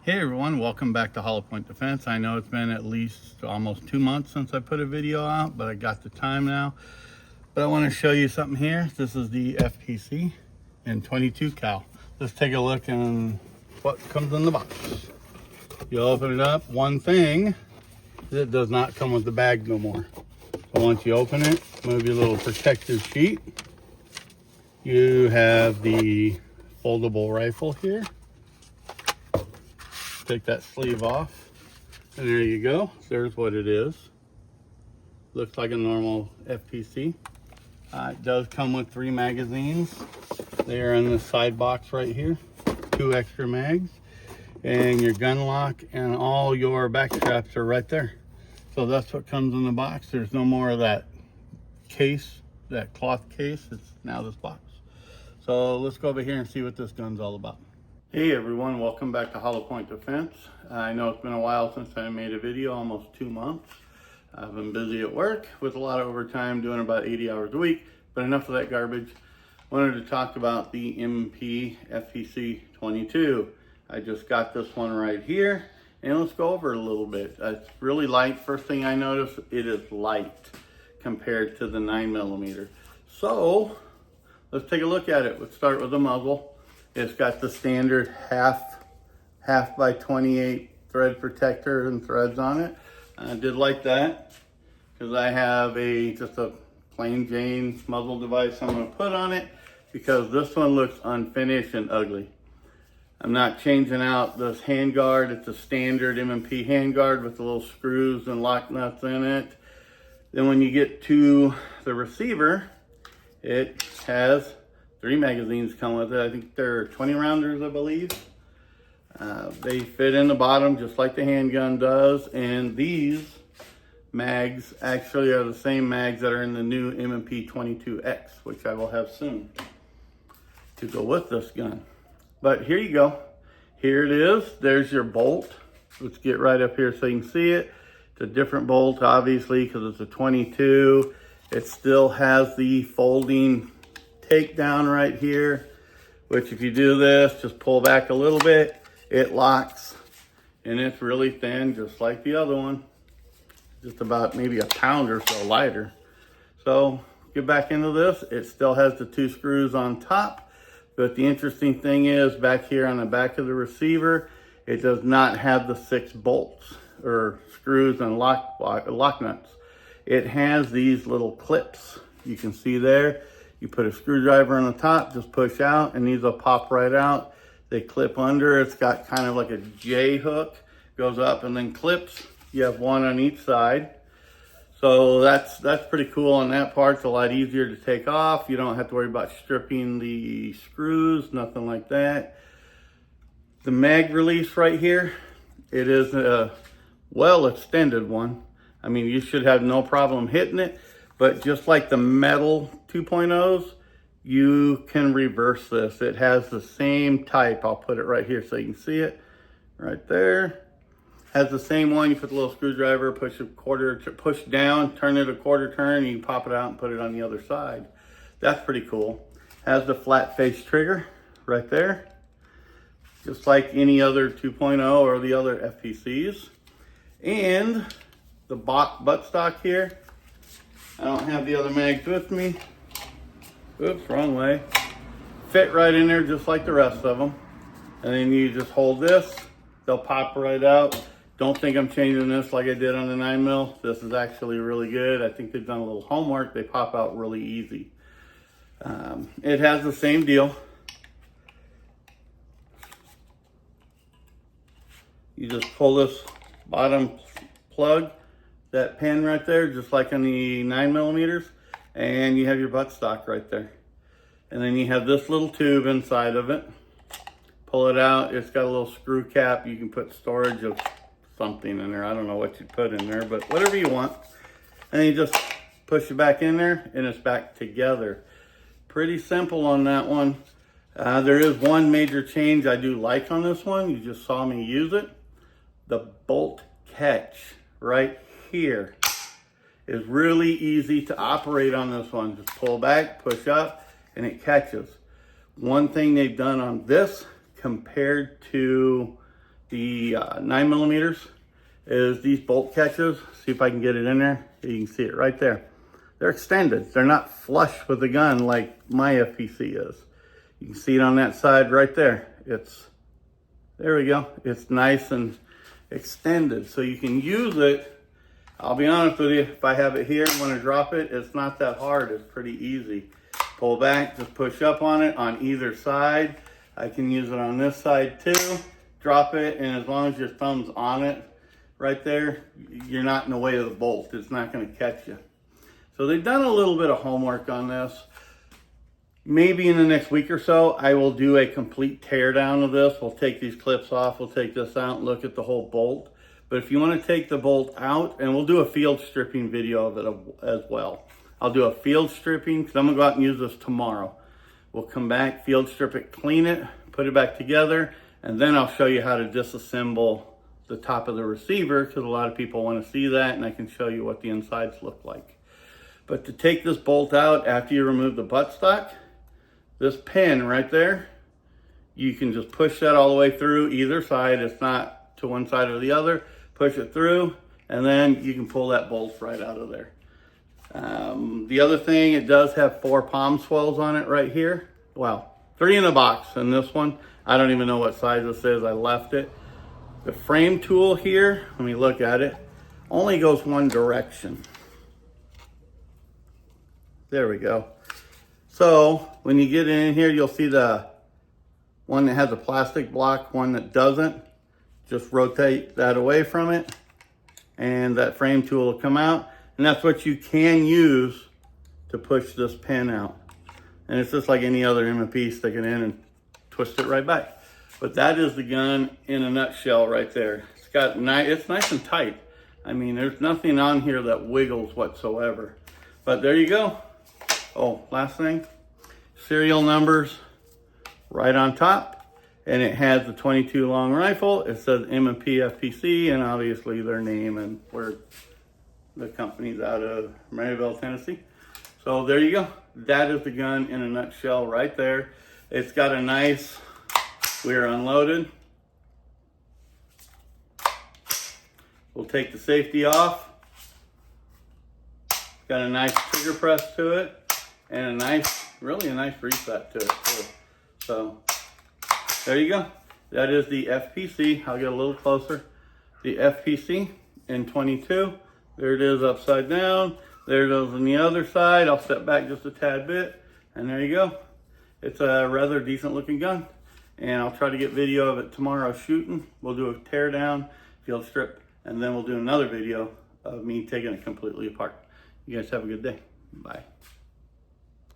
Hey everyone, welcome back to Hollow Point Defense. I know it's been at least almost 2 months since I put a video out, but I got the time now. But I want to show you something here. This is the FPC in 22 cal. Let's take a look at what comes in the box. You open it up. One thing, it does not come with the bag no more. So once you open it, move your little protective sheet. You have the foldable rifle here. Take that sleeve off, and there you go. There's what it is. Looks like a normal FPC. It does come with 3 magazines. They are in the side box right here. 2 extra mags, and your gun lock and all your back straps are right there. So that's what comes in the box. There's no more of that case, that cloth case. It's now this box. So let's go over here and see what this gun's all about. Hey everyone, welcome back to Hollow Point Defense. I know it's been a while since I made a video, almost 2 months. I've been busy at work with a lot of overtime, doing about 80 hours a week, but enough of that garbage. Wanted to talk about the M&P FPC 22. I just got this one right here, and let's go over it a little bit. It's really light. First thing I noticed, it is light compared to the 9mm. So let's take a look at it. Let's start with the muzzle. It's got the standard half by 28 thread protector and threads on it. I did like that because I have just a plain Jane muzzle device I'm going to put on it because this one looks unfinished and ugly. I'm not changing out this handguard. It's a standard M&P handguard with the little screws and lock nuts in it. Then when you get to the receiver, it has 3 magazines come with it. I think they're 20 rounders, I believe. They fit in the bottom just like the handgun does. And these mags actually are the same mags that are in the new M&P 22X, which I will have soon to go with this gun. But here you go. Here it is. There's your bolt. Let's get right up here so you can see it. It's a different bolt, obviously, because it's a 22. It still has the folding takedown right here, which if you do this, just pull back a little bit, it locks, and it's really thin, just like the other one. Just about maybe a pound or so lighter. So get back into this. It still has the 2 screws on top, but the interesting thing is back here on the back of the receiver, it does not have the 6 bolts or screws and lock nuts. It has these little clips. You can see there. You put a screwdriver on the top, just push out, and these will pop right out. They clip under. It's got kind of like a J hook, goes up and then clips. You have one on each side. So that's pretty cool on that part. It's a lot easier to take off. You don't have to worry about stripping the screws, nothing like that. The mag release right here, it is a well extended one. I mean, you should have no problem hitting it. But just like the metal 2.0s, you can reverse this. It has the same type. I'll put it right here so you can see it. Right there. Has the same one. You put the little screwdriver, push down, turn it a quarter turn, you can pop it out and put it on the other side. That's pretty cool. Has the flat face trigger right there. Just like any other 2.0 or the other FPCs. And the buttstock here. I don't have the other mags with me. Oops, wrong way. Fit right in there just like the rest of them. And then you just hold this, they'll pop right out. Don't think I'm changing this like I did on the 9mm. This is actually really good. I think they've done a little homework. They pop out really easy. It has the same deal. You just pull this bottom plug, that pin right there, just like on the 9mm, and you have your buttstock right there. And then you have this little tube inside of it. Pull it out, it's got a little screw cap. You can put storage of something in there. I don't know what you put in there, but whatever you want. And then you just push it back in there, and it's back together. Pretty simple on that one. There is one major change I do like on this one. You just saw me use it. The bolt catch right here is really easy to operate on this one. Just pull back, push up, and it catches. One thing they've done on this compared to The 9mm is these bolt catches. See if I can get it in there. You can see it right there. They're extended. They're not flush with the gun like my FPC is. You can see it on that side right there. There we go. It's nice and extended, so you can use it. I'll be honest with you, if I have it here and want to drop it, it's not that hard. It's pretty easy. Pull back, just push up on it on either side. I can use it on this side too. Drop it, and as long as your thumb's on it right there, you're not in the way of the bolt. It's not going to catch you. So they've done a little bit of homework on this. Maybe in the next week or so, I will do a complete tear down of this. We'll take these clips off, we'll take this out and look at the whole bolt. But if you want to take the bolt out, and we'll do a field stripping video of it as well. I'll do a field stripping, because I'm going to go out and use this tomorrow. We'll come back, field strip it, clean it, put it back together, and then I'll show you how to disassemble the top of the receiver, because a lot of people want to see that, and I can show you what the insides look like. But to take this bolt out after you remove the buttstock, this pin right there, you can just push that all the way through either side. It's not to one side or the other. Push it through, and then you can pull that bolt right out of there. The other thing, it does have 4 palm swells on it right here. Well, 3 in the box, and this one, I don't even know what size this is. I left it. The frame tool here, let me look at it, only goes one direction. There we go. So when you get in here, you'll see the one that has a plastic block, one that doesn't. Just rotate that away from it, and that frame tool will come out. And that's what you can use to push this pin out. And it's just like any other M&P, stick it in and twist it right back. But that is the gun in a nutshell right there. It's nice and tight. I mean, there's nothing on here that wiggles whatsoever. But there you go. Oh, last thing, serial numbers right on top. And it has the 22 long rifle. It says M&P FPC, and obviously their name and where the company's out of Maryville, Tennessee. So there you go. That is the gun in a nutshell right there. It's got a nice, we're unloaded. We'll take the safety off. Got a nice trigger press to it, and a nice, really a nice reset to it too. So there you go. That is the FPC. I'll get a little closer. The FPC in 22. There it is upside down. There it is on the other side. I'll step back just a tad bit, and there you go. It's a rather decent looking gun, and I'll try to get video of it tomorrow shooting. We'll do a tear down, field strip, and then we'll do another video of me taking it completely apart. You guys have a good day. Bye.